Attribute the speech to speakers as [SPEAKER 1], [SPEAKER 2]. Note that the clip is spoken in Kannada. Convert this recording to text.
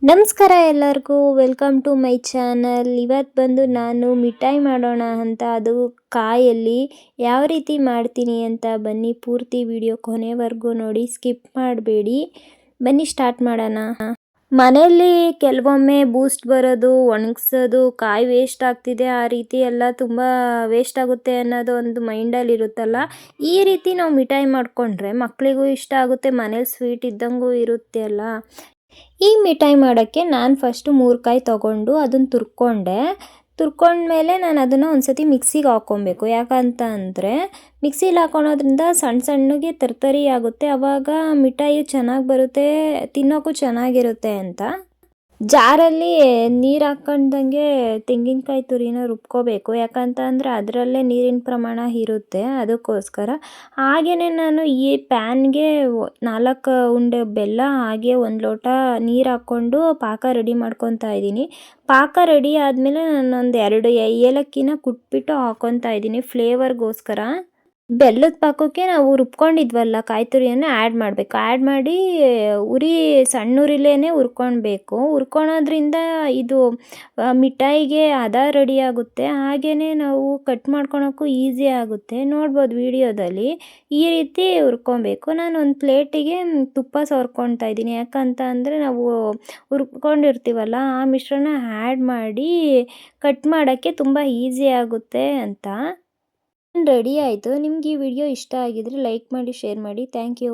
[SPEAKER 1] ನಮಸ್ಕಾರ ಎಲ್ಲರಿಗೂ ವೆಲ್ಕಮ್ ಟು ಮೈ ಚಾನಲ್. ಇವತ್ತು ಬಂದು ನಾನು ಮಿಠಾಯಿ ಮಾಡೋಣ ಅಂತ, ಅದು ಕಾಯಲ್ಲಿ ಯಾವ ರೀತಿ ಮಾಡ್ತೀನಿ ಅಂತ ಬನ್ನಿ ಪೂರ್ತಿ ವಿಡಿಯೋ ಕೊನೆವರೆಗೂ ನೋಡಿ, ಸ್ಕಿಪ್ ಮಾಡಬೇಡಿ. ಬನ್ನಿ ಸ್ಟಾರ್ಟ್ ಮಾಡೋಣ. ಮನೆಯಲ್ಲಿ ಕೆಲವೊಮ್ಮೆ ಬೂಸ್ಟ್ ಬರೋದು, ಒಣಗಿಸೋದು, ಕಾಯಿ ವೇಸ್ಟ್ ಆಗ್ತಿದೆ, ಆ ರೀತಿ ಎಲ್ಲ ತುಂಬ ವೇಸ್ಟ್ ಆಗುತ್ತೆ ಅನ್ನೋದು ಒಂದು ಮೈಂಡಲ್ಲಿ ಇರುತ್ತಲ್ಲ. ಈ ರೀತಿ ನಾವು ಮಿಠಾಯಿ ಮಾಡಿಕೊಂಡ್ರೆ ಮಕ್ಕಳಿಗೂ ಇಷ್ಟ ಆಗುತ್ತೆ, ಮನೇಲಿ ಸ್ವೀಟ್ ಇದ್ದಂಗೂ ಇರುತ್ತೆ ಅಲ್ಲ. ಈ ಮಿಠಾಯಿ ಮಾಡೋಕ್ಕೆ ನಾನು ಫಸ್ಟು 3 ಕಾಯಿ ತೊಗೊಂಡು ಅದನ್ನು ತುರ್ಕೊಂಡ್ಮೇಲೆ ನಾನು ಅದನ್ನು ಒಂದು ಸತಿ ಮಿಕ್ಸಿಗೆ ಹಾಕ್ಕೊಬೇಕು. ಯಾಕಂತ ಅಂದರೆ ಮಿಕ್ಸಿಲಿ ಹಾಕೊಳೋದ್ರಿಂದ ಸಣ್ಣ ಸಣ್ಣಗೆ ತರ್ತರಿ ಆಗುತ್ತೆ, ಆವಾಗ ಮಿಠಾಯಿ ಚೆನ್ನಾಗಿ ಬರುತ್ತೆ, ತಿನ್ನೋಕ್ಕೂ ಚೆನ್ನಾಗಿರುತ್ತೆ ಅಂತ. ಜಾರಲ್ಲಿ ನೀರು ಹಾಕ್ಕೊಂಡಂಗೆ ತೆಂಗಿನಕಾಯಿ ತುರಿನ ರುಬ್ಕೋಬೇಕು. ಯಾಕಂತ ಅಂದರೆ ಅದರಲ್ಲೇ ನೀರಿನ ಪ್ರಮಾಣ ಇರುತ್ತೆ, ಅದಕ್ಕೋಸ್ಕರ. ಹಾಗೆಯೇ ನಾನು ಈ ಪ್ಯಾನ್ಗೆ 4 ಉಂಡೆ ಬೆಲ್ಲ, ಹಾಗೆ 1 ಲೋಟ ನೀರು ಹಾಕ್ಕೊಂಡು ಪಾಕ ರೆಡಿ ಮಾಡ್ಕೊತಾ ಇದ್ದೀನಿ. ಪಾಕ ರೆಡಿ ಆದಮೇಲೆ ನಾನೊಂದು 2 ಏಲಕ್ಕಿನ ಕುಟ್ಬಿಟ್ಟು ಹಾಕ್ಕೊತಾ ಇದ್ದೀನಿ ಫ್ಲೇವರ್ಗೋಸ್ಕರ. ಬೆಲ್ಲದ ಪಾಕಕ್ಕೆ ನಾವು ರುಬ್ಕೊಂಡಿದ್ವಲ್ಲ ಕಾಯಿ ತುರಿಯನ್ನು ಆ್ಯಡ್ ಮಾಡಬೇಕು. ಆ್ಯಡ್ ಮಾಡಿ ಸಣ್ಣ ಉರಿಲೇ ಹುರ್ಕೊಳ್ಬೇಕು. ಹುರ್ಕೊಳೋದ್ರಿಂದ ಇದು ಮಿಠಾಯಿಗೆ ಹದ ರೆಡಿ ಆಗುತ್ತೆ, ಹಾಗೆಯೇ ನಾವು ಕಟ್ ಮಾಡ್ಕೊಳಕ್ಕೂ ಈಸಿ ಆಗುತ್ತೆ. ನೋಡ್ಬೋದು ವಿಡಿಯೋದಲ್ಲಿ ಈ ರೀತಿ ಹುರ್ಕೊಬೇಕು. ನಾನು ಒಂದು ಪ್ಲೇಟಿಗೆ ತುಪ್ಪ ಸವರ್ಕೊಳ್ತಾ ಇದ್ದೀನಿ. ಯಾಕಂತ ಅಂದರೆ ನಾವು ಹುರ್ಕೊಂಡಿರ್ತೀವಲ್ಲ, ಆ ಮಿಶ್ರಣ ಆ್ಯಡ್ ಮಾಡಿ ಕಟ್ ಮಾಡೋಕ್ಕೆ ತುಂಬ ಈಸಿ ಆಗುತ್ತೆ ಅಂತ. ರೆಡಿ ಆಯಿತು. ನಿಮ್ಗೆ ಈ ವಿಡಿಯೋ ಇಷ್ಟ ಆಗಿದ್ರೆ ಲೈಕ್ ಮಾಡಿ, ಶೇರ್ ಮಾಡಿ. Thank you.